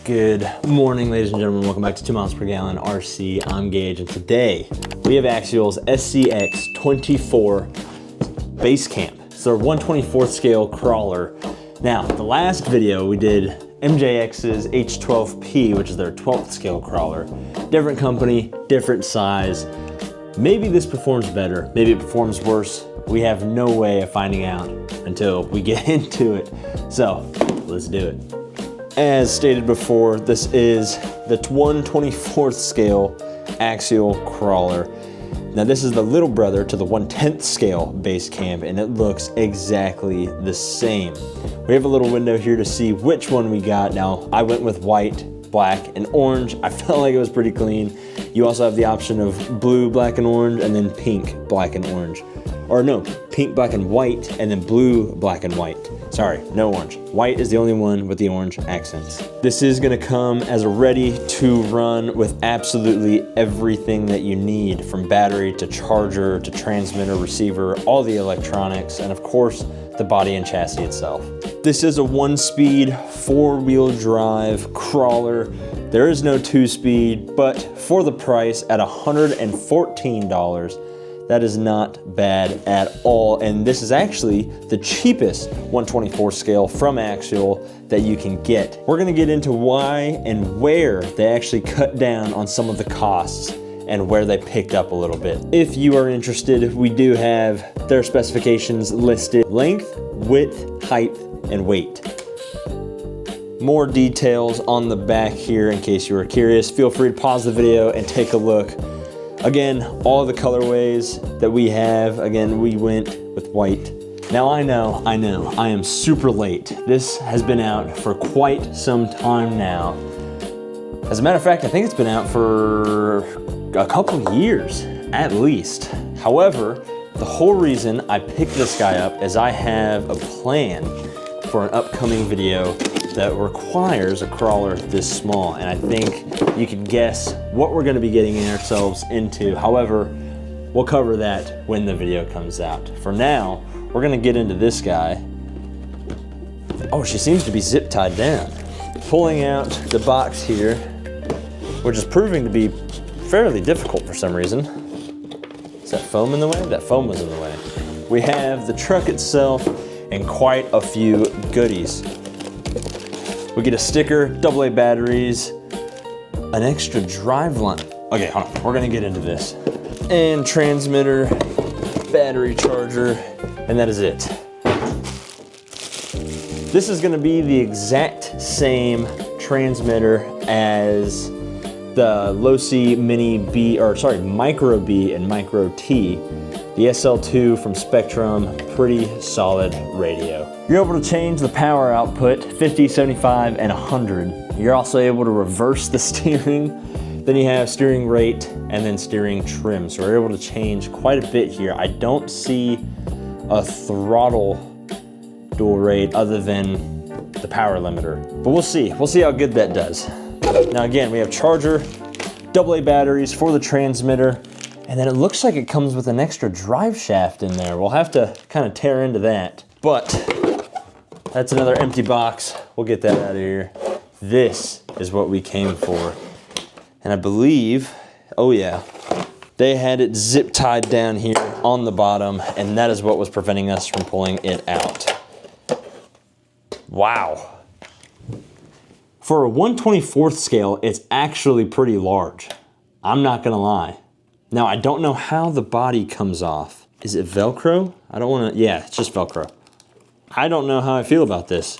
Good morning, ladies and gentlemen. Welcome back to 2 miles per gallon RC. I'm Gage, and today we have Axial's SCX24 BaseCamp. It's their 1/24th scale crawler. Now, the last video we did MJX's H12P, which is their 12th scale crawler. Different company, different size. Maybe this performs better, maybe it performs worse. We have no way of finding out until we get into it. So, let's do it. As stated before, this is the 1/24th scale axial crawler. Now this is the little brother to the 1/10th scale BaseCamp, and it looks exactly the same. We have a little window here to see which one we got. Now I went with white, black, and orange. I felt like it was pretty clean. You also have the option of blue, black, and orange, and then pink, black, and orange. Or no, pink, black, and white, and then blue, black, and white. Sorry, no orange. White is the only one with the orange accents. This is gonna come as a ready to run with absolutely everything that you need, from battery to charger to transmitter, receiver, all the electronics, and of course, the body and chassis itself. This is a 1-speed, 4-wheel drive crawler. There is no 2-speed, but for the price at $114, that is not bad at all. And this is actually the cheapest 1/24 scale from Axial that you can get. We're gonna get into why and where they actually cut down on some of the costs and where they picked up a little bit. If you are interested, we do have their specifications listed: length, width, height, and weight. More details on the back here in case you were curious. Feel free to pause the video and take a look. Again, all the colorways that we have, again, we went with white. Now I know, I am super late. This has been out for quite some time now. As a matter of fact, I think it's been out for a couple years, at least. However, the whole reason I picked this guy up is I have a plan for an upcoming video that requires a crawler this small, and I think you can guess what we're gonna be getting ourselves into. However, we'll cover that when the video comes out. For now, we're gonna get into this guy. Oh, she seems to be zip tied down. Pulling out the box here, which is proving to be fairly difficult for some reason. Is that foam in the way? That foam was in the way. We have the truck itself and quite a few goodies. We get a sticker, AA batteries, an extra drive line. Okay, hold on, we're gonna get into this. And transmitter, battery charger, and that is it. This is gonna be the exact same transmitter as the Low-C Mini B, or sorry, Micro B and Micro T. The SL2 from Spectrum, pretty solid radio. You're able to change the power output, 50, 75, and 100. You're also able to reverse the steering. Then you have steering rate and then steering trim. So we're able to change quite a bit here. I don't see a throttle dual rate other than the power limiter, but we'll see. We'll see how good that does. Now again, we have charger, AA batteries for the transmitter, and then it looks like it comes with an extra drive shaft in there. We'll have to kind of tear into that, but that's another empty box. We'll get that out of here. This is what we came for. And I believe, oh yeah, they had it zip tied down here on the bottom, and that is what was preventing us from pulling it out. Wow. For a 1/24th scale, it's actually pretty large. I'm not gonna lie. Now, I don't know how the body comes off. Is it Velcro? I don't wanna, yeah, it's just Velcro. I don't know how I feel about this.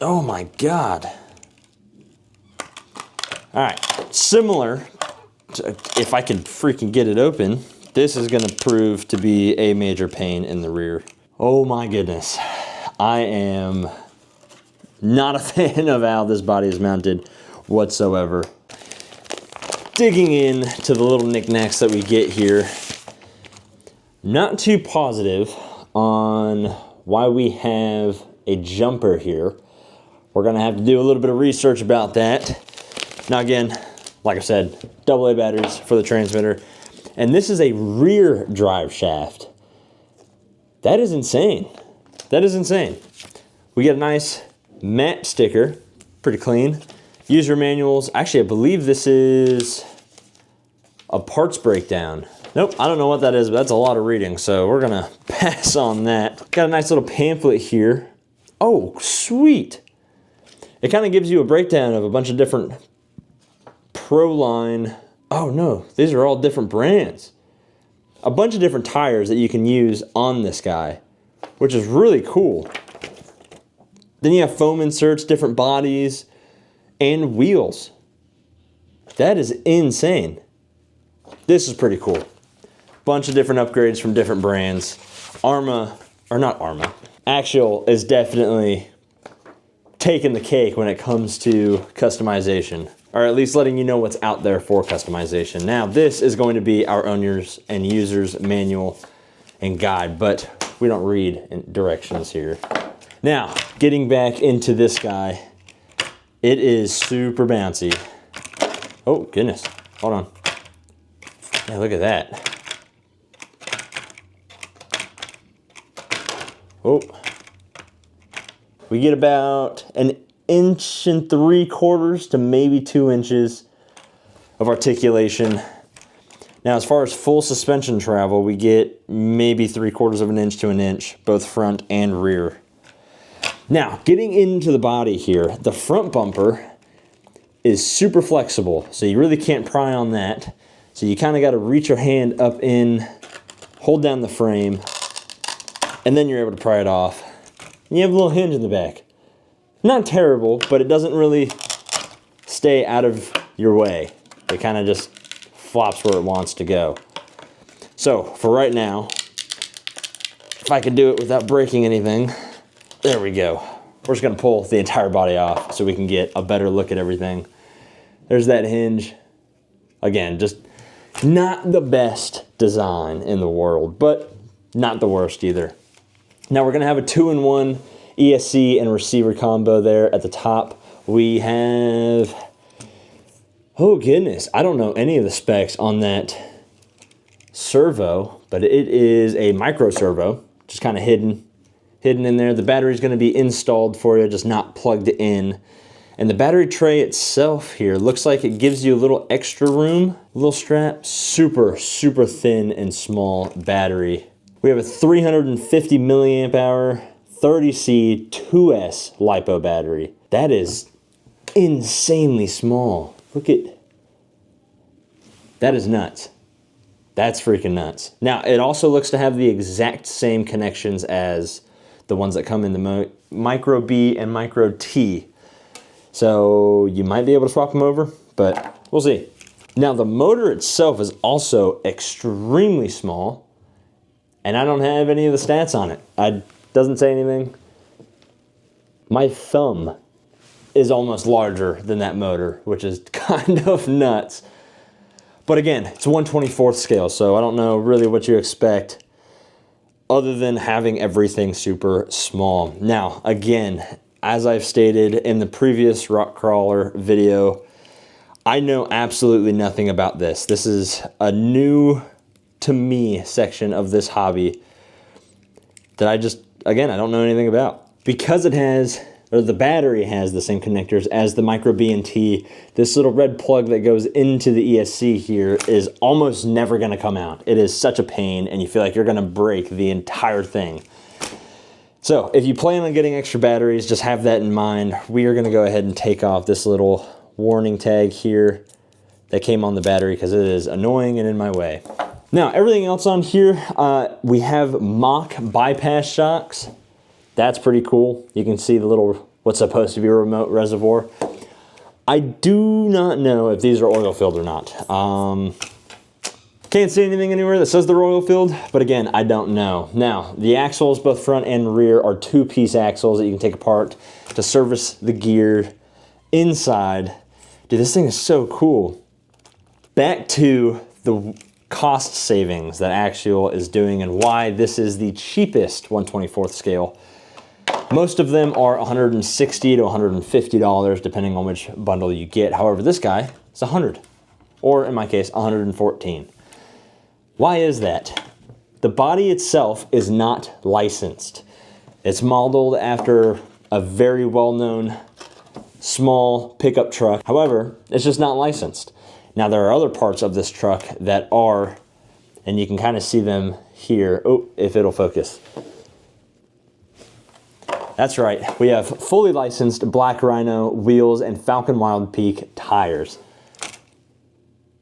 Oh my God. All right, similar, if I can freaking get it open, this is gonna prove to be a major pain in the rear. Oh my goodness. I am not a fan of how this body is mounted whatsoever. Digging in to the little knickknacks that we get here, not too positive on why we have a jumper here. We're gonna have to do a little bit of research about that. Now again, like I said, AA batteries for the transmitter, and this is a rear drive shaft. That is insane. That is insane. We get a nice matte sticker pretty clean. User manuals, actually I believe this is a parts breakdown. Nope, I don't know what that is, but that's a lot of reading, so we're gonna pass on that. Got a nice little pamphlet here. Oh, sweet. It kind of gives you a breakdown of a bunch of different Proline. Oh no, these are all different brands. A bunch of different tires that you can use on this guy, which is really cool. Then you have foam inserts, different bodies, and wheels. That is insane. This is pretty cool. Bunch of different upgrades from different brands. Axial is definitely taking the cake when it comes to customization, or at least letting you know what's out there for customization. Now, this is going to be our owners and users manual and guide, but we don't read directions here. Now, getting back into this guy, it is super bouncy. Oh, goodness. Hold on. Yeah, look at that. Oh. We get about 1 3/4 inches to maybe 2 inches of articulation. Now, as far as full suspension travel, we get maybe 3/4 of an inch to an inch, both front and rear. Now, getting into the body here, the front bumper is super flexible, so you really can't pry on that. So you kind of got to reach your hand up in, hold down the frame, and then you're able to pry it off. And you have a little hinge in the back. Not terrible, but it doesn't really stay out of your way. It kind of just flops where it wants to go. So for right now, if I can do it without breaking anything, there we go. We're just gonna pull the entire body off so we can get a better look at everything. There's that hinge. Again, just not the best design in the world, but not the worst either. Now we're gonna have a 2-in-1 ESC and receiver combo there at the top. We have, oh goodness, I don't know any of the specs on that servo, but it is a micro servo, just kind of hidden in there. The battery is going to be installed for you, just not plugged in. And the battery tray itself here looks like it gives you a little extra room, a little strap. Super, super thin and small battery. We have a 350 milliamp hour 30C 2S LiPo battery. That is insanely small. Look at, that is nuts. That's freaking nuts. Now, it also looks to have the exact same connections as the ones that come in the Micro B and Micro T. So you might be able to swap them over, but we'll see. Now, the motor itself is also extremely small, and I don't have any of the stats on it. It doesn't say anything. My thumb is almost larger than that motor, which is kind of nuts. But again, it's 1/24 scale, so I don't know really what you expect other than having everything super small. Now, again, as I've stated in the previous rock crawler video, I know absolutely nothing about this. This is a new to me section of this hobby that I don't know anything about. Because it has, or the battery has the same connectors as the Micro B and T, this little red plug that goes into the ESC here is almost never gonna come out. It is such a pain, and you feel like you're gonna break the entire thing. So if you plan on getting extra batteries, just have that in mind. We are gonna go ahead and take off this little warning tag here that came on the battery because it is annoying and in my way. Now, everything else on here, we have mock bypass shocks. That's pretty cool. You can see the little, what's supposed to be a remote reservoir. I do not know if these are oil filled or not. Can't see anything anywhere that says they're oil filled, but again, I don't know. Now, the axles, both front and rear, are 2-piece axles that you can take apart to service the gear inside. Dude, this thing is so cool. Back to the cost savings that Axial is doing and why this is the cheapest 1/24 scale. Most of them are $160 to $150 depending on which bundle you get. However, this guy is $100, or in my case, $114. Why is that? The body itself is not licensed. It's modeled after a very well-known small pickup truck. However, it's just not licensed. Now there are other parts of this truck that are, and you can kind of see them here. Oh, if it'll focus. That's right, we have fully licensed Black Rhino wheels and Falcon Wild Peak tires.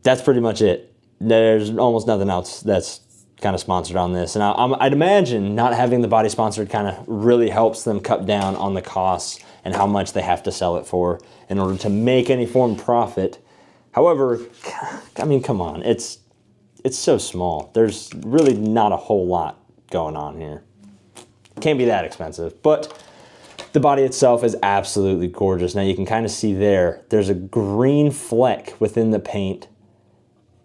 That's pretty much it. There's almost nothing else that's kind of sponsored on this. And I'd imagine not having the body sponsored kind of really helps them cut down on the costs and how much they have to sell it for in order to make any form of profit. However, I mean, come on, it's so small. There's really not a whole lot going on here. Can't be that expensive, but the body itself is absolutely gorgeous. Now you can kind of see there's a green fleck within the paint.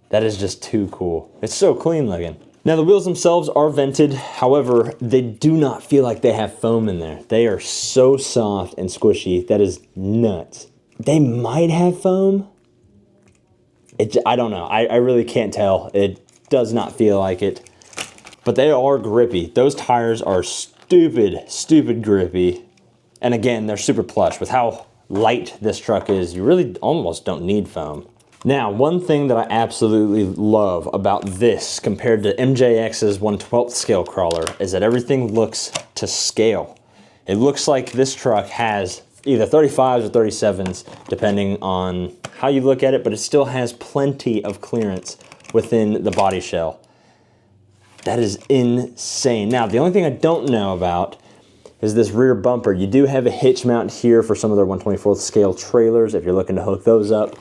That is just too cool. It's so clean looking. Now the wheels themselves are vented. However, they do not feel like they have foam in there. They are so soft and squishy. That is nuts. They might have foam. I don't know. I really can't tell. It does not feel like it. But they are grippy. Those tires are stupid grippy. And again, they're super plush. With how light this truck is, you really almost don't need foam. Now, one thing that I absolutely love about this compared to MJX's 1/12 scale crawler is that everything looks to scale. It looks like this truck has either 35s or 37s, depending on how you look at it, but it still has plenty of clearance within the body shell. That is insane. Now, the only thing I don't know about is this rear bumper. You do have a hitch mount here for some of their 1/24 scale trailers if you're looking to hook those up.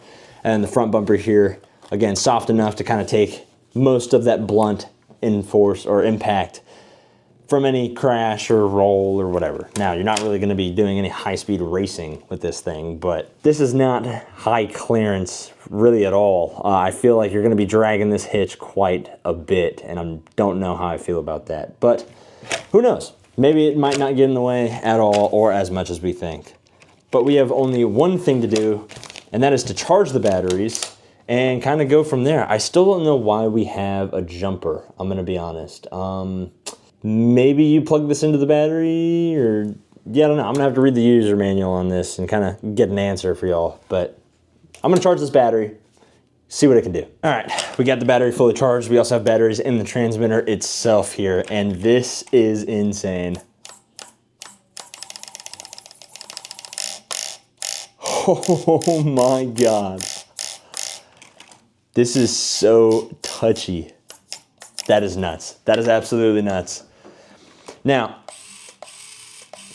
And the front bumper here, again, soft enough to kind of take most of that blunt force or impact from any crash or roll or whatever. Now, you're not really going to be doing any high-speed racing with this thing, but this is not high clearance really at all. I feel like you're going to be dragging this hitch quite a bit, and I don't know how I feel about that. But who knows? Maybe it might not get in the way at all or as much as we think. But we have only one thing to do, and that is to charge the batteries and kind of go from there. I still don't know why we have a jumper, I'm going to be honest. Maybe you plug this into the battery, or yeah, I don't know. I'm gonna have to read the user manual on this and kind of get an answer for y'all. But I'm gonna charge this battery, see what it can do. All right, we got the battery fully charged. We also have batteries in the transmitter itself here, and this is insane. Oh my God. This is so touchy. That is nuts. That is absolutely nuts. Now,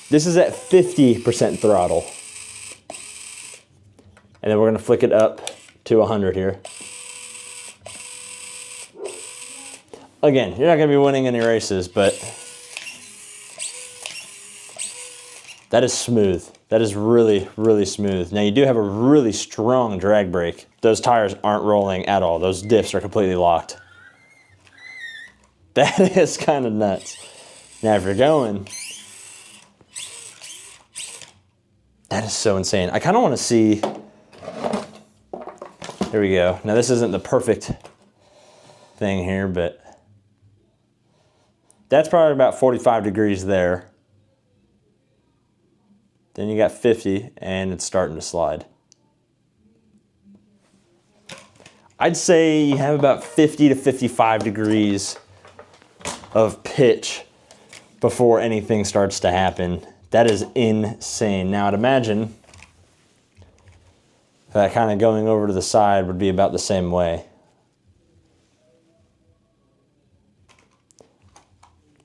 this is at 50% throttle. And then we're gonna flick it up to 100 here. Again, you're not gonna be winning any races, but that is smooth. That is really, really smooth. Now you do have a really strong drag brake. Those tires aren't rolling at all. Those diffs are completely locked. That is kind of nuts. Now if you're going, that is so insane. I kind of want to see, there we go. Now this isn't the perfect thing here, but that's probably about 45 degrees there. Then you got 50 and it's starting to slide. I'd say you have about 50 to 55 degrees of pitch before anything starts to happen. That is insane. Now I'd imagine that kind of going over to the side would be about the same way.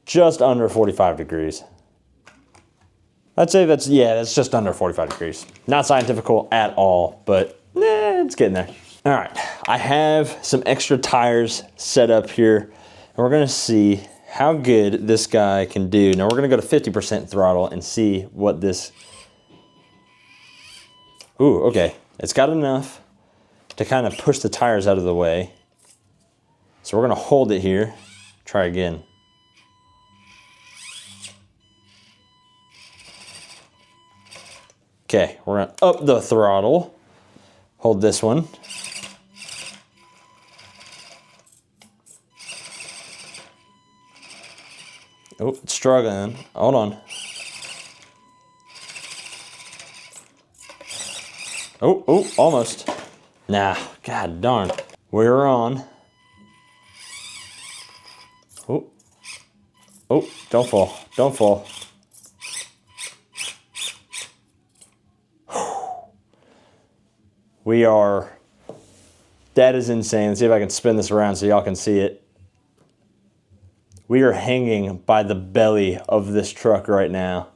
Just under 45 degrees. I'd say that's just under 45 degrees. Not scientifical at all, but it's getting there. All right, I have some extra tires set up here, and we're gonna see how good this guy can do. Now we're gonna go to 50% throttle and see what this, ooh, okay. It's got enough to kind of push the tires out of the way. So we're gonna hold it here, try again. Okay, we're gonna up the throttle, hold this one. Oh, it's struggling. Hold on. Oh, oh, almost. Nah, god darn. We're on. Oh, oh, don't fall, don't fall. We are, that is insane. Let's see if I can spin this around so y'all can see it. We are hanging by the belly of this truck right now.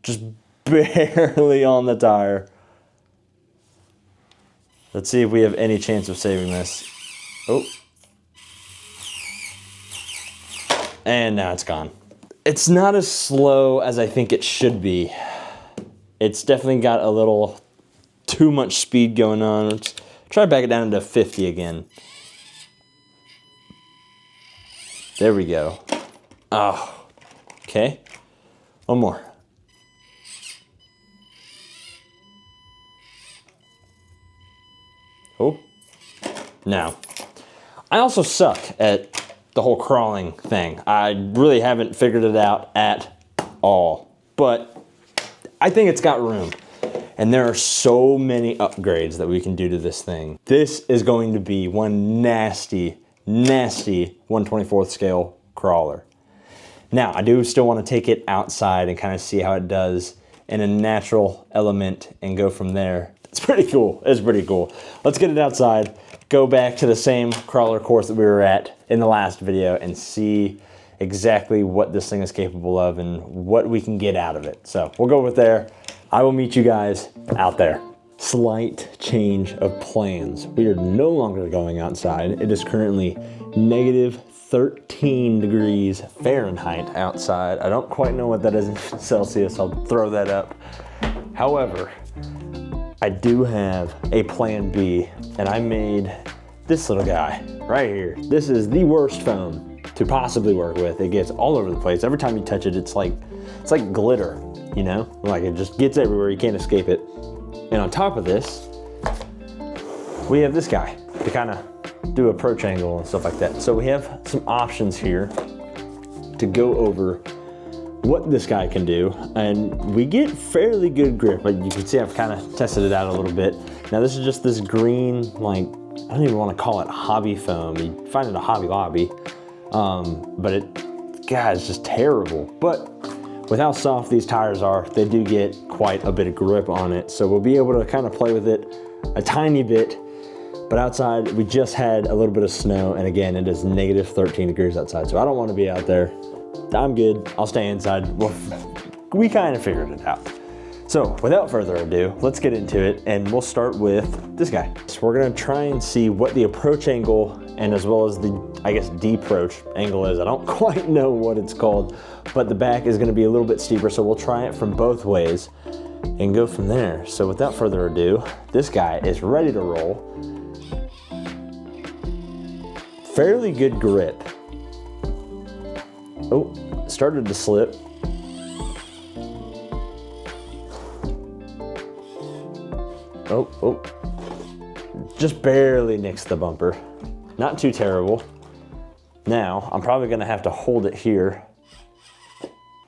Just barely on the tire. Let's see if we have any chance of saving this. Oh. And now it's gone. It's not as slow as I think it should be. It's definitely got a little too much speed going on. Let's try to back it down to 50 again. There we go. Oh, okay. One more. Oh, now, I also suck at the whole crawling thing. I really haven't figured it out at all, but I think it's got room. And there are so many upgrades that we can do to this thing. This is going to be one nasty, nasty 1/24th scale crawler. Now, I do still want to take it outside and kind of see how it does in a natural element and go from there. It's pretty cool. It's pretty cool. Let's get it outside, go back to the same crawler course that we were at in the last video and see exactly what this thing is capable of and what we can get out of it. So we'll go with there. I will meet you guys out there. Slight change of plans. We are no longer going outside. It is currently negative 13 degrees Fahrenheit outside. I don't quite know what that is in Celsius. I'll throw that up. However, I do have a plan B, and I made this little guy right here. This is the worst foam to possibly work with. It gets all over the place. Every time you touch it, it's like glitter, you know? Like it just gets everywhere, you can't escape it. And on top of this, we have this guy to kind of do approach angle and stuff like that. So we have some options here to go over what this guy can do, and we get fairly good grip. But you can see I've kind of tested it out a little bit. Now this is just this green, like, I don't even want to call it hobby foam. You find it at Hobby Lobby, but it's just terrible. But with how soft these tires are, they do get quite a bit of grip on it. So we'll be able to kind of play with it a tiny bit. But outside, we just had a little bit of snow, and again, it is negative 13 degrees outside, so I don't want to be out there. I'm good, I'll stay inside. Well, we kind of figured it out. So without further ado, let's get into it, and we'll start with this guy. So we're gonna try and see what the approach angle and as well as the, I guess, de-approach angle is. I don't quite know what it's called, but the back is gonna be a little bit steeper, so we'll try it from both ways and go from there. So without further ado, this guy is ready to roll. Fairly good grip. Oh, started to slip. Oh, just barely nicks the bumper. Not too terrible. Now, I'm probably gonna have to hold it here.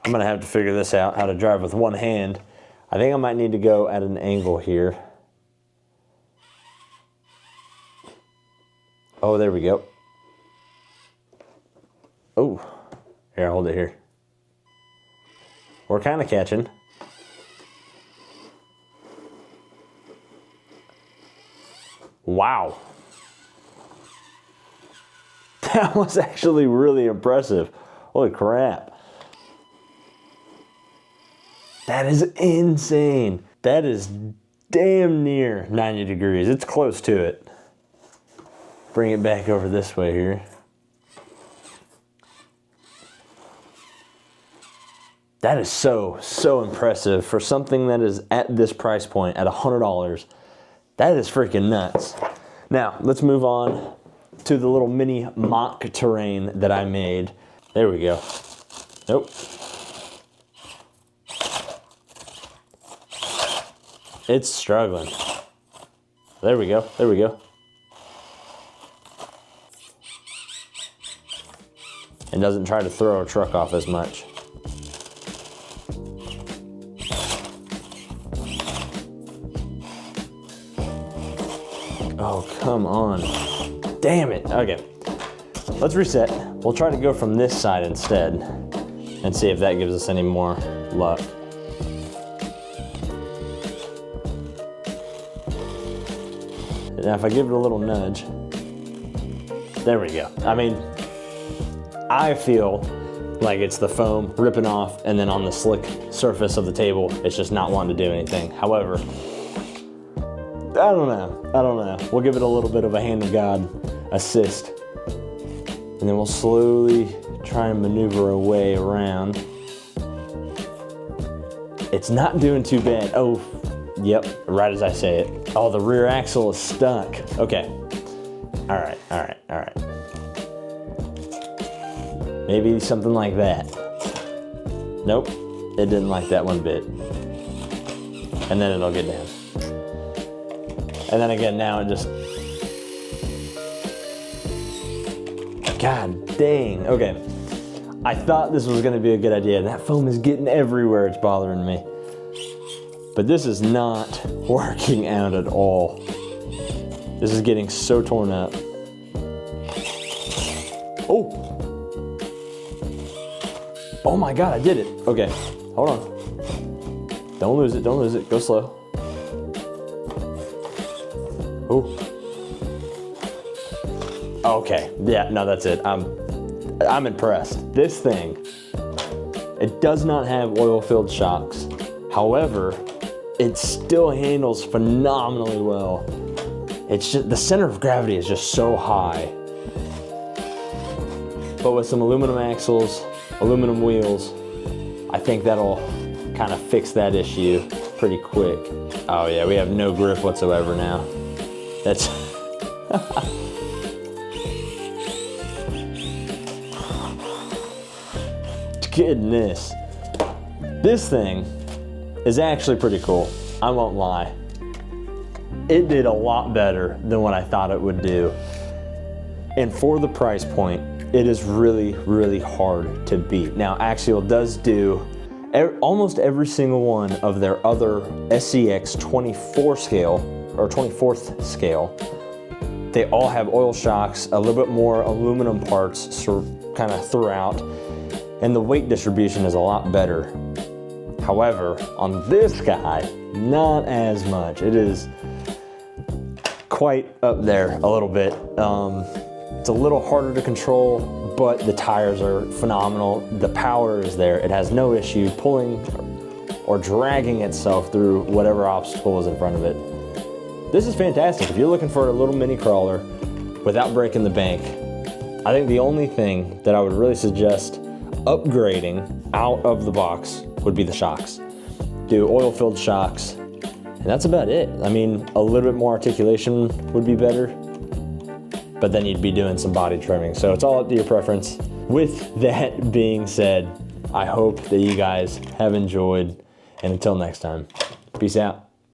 I'm gonna have to figure this out, how to drive with one hand. I think I might need to go at an angle here. Oh, there we go. Oh, here, I'll hold it here. We're kind of catching. Wow. That was actually really impressive. Holy crap. That is insane. That is damn near 90 degrees. It's close to it. Bring it back over this way here. That is so impressive for something that is at this price point at $100. That is freaking nuts. Now, let's move on to the little mini mock terrain that I made. There we go. Nope. It's struggling. There we go, there we go. It doesn't try to throw a truck off as much. Oh, come on. Damn it. Okay, let's reset. We'll try to go from this side instead and see if that gives us any more luck. Now if I give it a little nudge, there we go. I mean, I feel like it's the foam ripping off, and then on the slick surface of the table, it's just not wanting to do anything. However, I don't know. We'll give it a little bit of a hand of God assist, and then we'll slowly try and maneuver our way around. It's not doing too bad. Oh, yep, right as I say it. Oh, the rear axle is stuck. Okay. All right. Maybe something like that. Nope, it didn't like that one bit. And then it'll get down. And then again, now it just... God dang, okay. I thought this was gonna be a good idea. That foam is getting everywhere, it's bothering me. But this is not working out at all. This is getting so torn up. Oh! Oh my God, I did it. Okay, hold on. Don't lose it, go slow. Oh. Okay, yeah, no, that's it. I'm impressed. This thing, it does not have oil-filled shocks. However, it still handles phenomenally well. It's just, the center of gravity is just so high. But with some aluminum axles, aluminum wheels, I think that'll kind of fix that issue pretty quick. Oh yeah, we have no grip whatsoever now. That's... Goodness. This thing is actually pretty cool, I won't lie. It did a lot better than what I thought it would do. And for the price point, it is really, really hard to beat. Now, Axial does do almost every single one of their other SCX24 scale, or 24th scale. They all have oil shocks, a little bit more aluminum parts kind of throughout, and the weight distribution is a lot better. However, on this guy, not as much. It is quite up there a little bit. It's a little harder to control, but the tires are phenomenal. The power is there. It has no issue pulling or dragging itself through whatever obstacle is in front of it. This is fantastic. If you're looking for a little mini crawler without breaking the bank, I think the only thing that I would really suggest upgrading out of the box would be the shocks. Do oil-filled shocks, and that's about it. I mean, a little bit more articulation would be better, but then you'd be doing some body trimming. So it's all up to your preference. With that being said, I hope that you guys have enjoyed, and until next time, peace out.